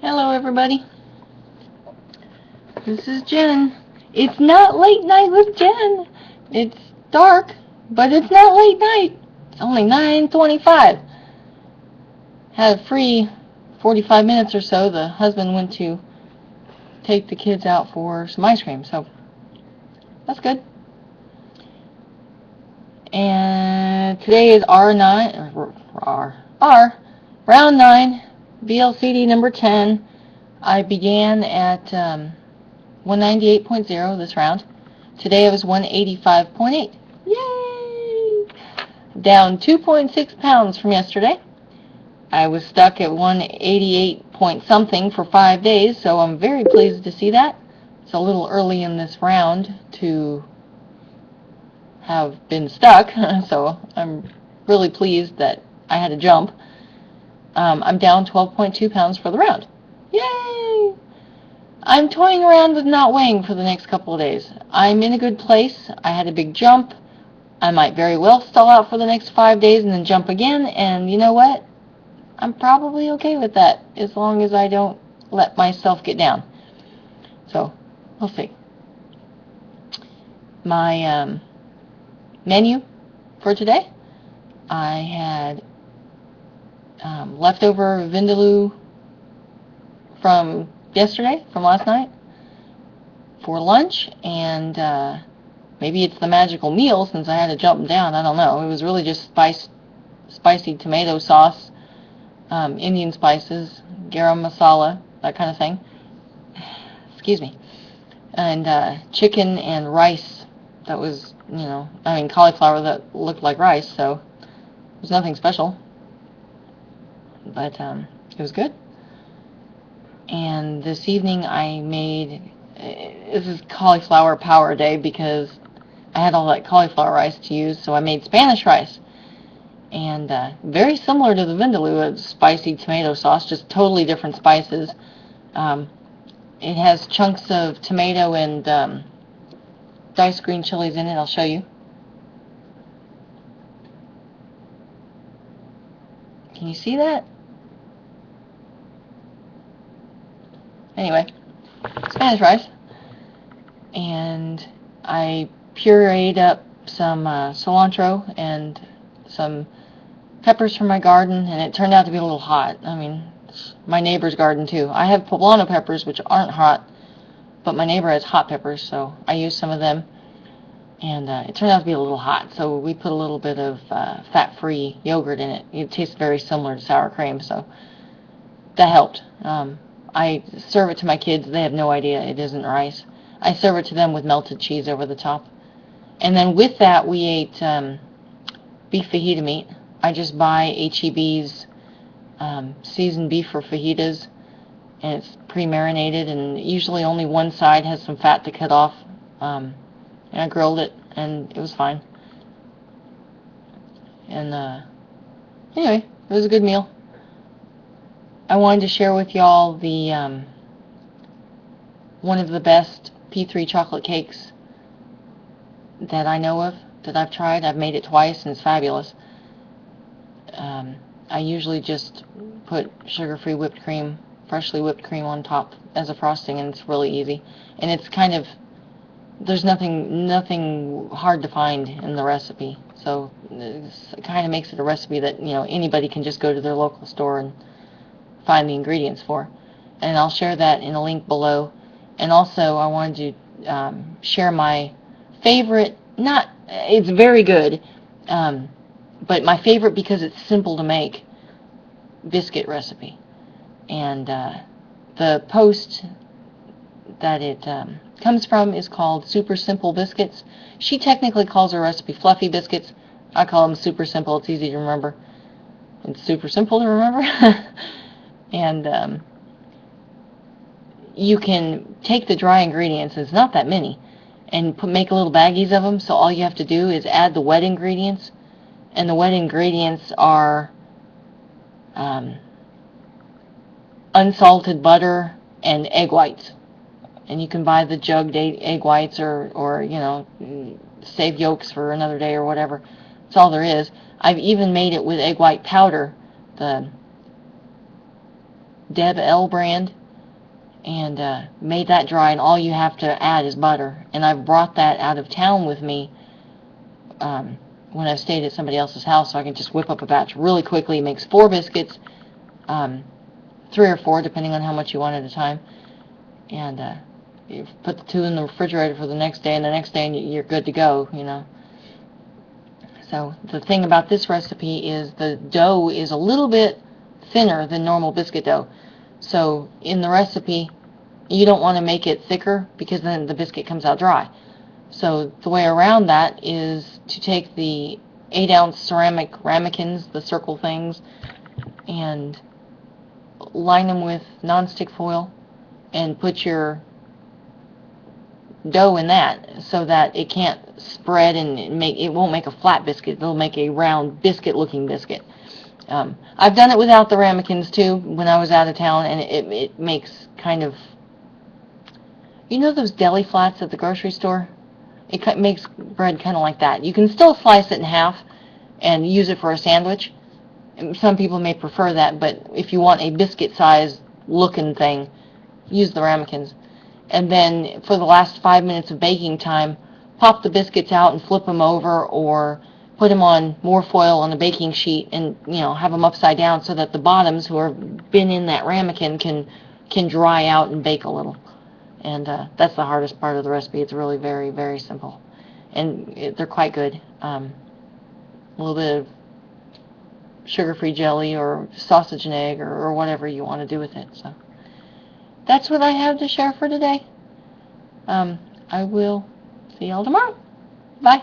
Hello everybody, this is Jen. It's not late night with Jen. It's dark, but it's not late night. It's only 9:25. Had a free 45 minutes or so. The husband went to take the kids out for some ice cream, so that's good. And today is round 9, VLCD number 10. I began at 198.0 this round. Today it was 185.8. Yay! Down 2.6 pounds from yesterday. I was stuck at 188 point something for 5 days, so I'm very pleased to see that. It's a little early in this round to have been stuck, so I'm really pleased that I had a jump. I'm down 12.2 pounds for the round. Yay! I'm toying around with not weighing for the next couple of days. I'm in a good place. I had a big jump. I might very well stall out for the next 5 days and then jump again, and you know what? I'm probably okay with that as long as I don't let myself get down. So, we'll see. My menu for today, I had leftover vindaloo from yesterday, from last night, for lunch, and maybe it's the magical meal since I had to jump down. I don't know. It was really just spicy tomato sauce, Indian spices, garam masala, that kind of thing. Excuse me. And chicken and rice that was, cauliflower that looked like rice, so it was nothing special. But it was good. And this evening I made, this is cauliflower power day because I had all that cauliflower rice to use, so I made Spanish rice. And very similar to the vindaloo, spicy tomato sauce, just totally different spices. It has chunks of tomato and diced green chilies in it. I'll show you. Can you see that? Anyway, Spanish rice. And I pureed up some cilantro and some peppers from my garden, and it turned out to be a little hot. I mean, it's my neighbor's garden too. I have poblano peppers, which aren't hot, but my neighbor has hot peppers, so I used some of them, and it turned out to be a little hot, so we put a little bit of fat-free yogurt in it. It tastes very similar to sour cream, so that helped. I serve it to my kids. They have no idea it isn't rice. I serve it to them with melted cheese over the top. And then with that, we ate beef fajita meat. I just buy HEB's seasoned beef for fajitas, and it's pre-marinated, and usually only one side has some fat to cut off. And I grilled it, and it was fine. And anyway, it was a good meal. I wanted to share with y'all the one of the best P3 chocolate cakes that I know of, that I've tried. I've made it twice, and it's fabulous. I usually just put sugar-free whipped cream, freshly whipped cream on top as a frosting, and it's really easy. And it's kind of, there's nothing hard to find in the recipe, so it kind of makes it a recipe that anybody can just go to their local store and find the ingredients for. And I'll share that in a link below. And also I wanted to share my favorite, it's very good, but my favorite because it's simple to make, biscuit recipe. And the post that it comes from is called Super Simple Biscuits. She technically calls her recipe Fluffy Biscuits. I call them Super Simple. It's easy to remember. It's super simple to remember. And you can take the dry ingredients, it's not that many, and make little baggies of them, so all you have to do is add the wet ingredients, and the wet ingredients are unsalted butter and egg whites. And you can buy the jugged egg whites or save yolks for another day or whatever. That's all there is. I've even made it with egg white powder, the Deb L brand, and made that dry, and all you have to add is butter. And I brought that out of town with me when I stayed at somebody else's house, so I can just whip up a batch really quickly. It makes 4 biscuits, 3 or 4 depending on how much you want at a time, and you put the 2 in the refrigerator for the next day, and the next day you're good to go, you know. So the thing about this recipe is the dough is a little bit thinner than normal biscuit dough. So in the recipe, you don't want to make it thicker because then the biscuit comes out dry. So the way around that is to take the 8-ounce ceramic ramekins, the circle things, and line them with nonstick foil and put your dough in that so that it can't spread and it won't make a flat biscuit. It'll make a round biscuit looking biscuit. I've done it without the ramekins too when I was out of town, and it makes kind of, you know, those deli flats at the grocery store? It makes bread kind of like that. You can still slice it in half and use it for a sandwich. Some people may prefer that, but if you want a biscuit size looking thing, use the ramekins. And then for the last 5 minutes of baking time, pop the biscuits out and flip them over, or put them on more foil on the baking sheet and, you know, have them upside down so that the bottoms, who have been in that ramekin, can dry out and bake a little. And that's the hardest part of the recipe. It's really very, very simple. And they're quite good. A little bit of sugar-free jelly or sausage and egg or whatever you want to do with it. So that's what I have to share for today. I will see y'all tomorrow. Bye.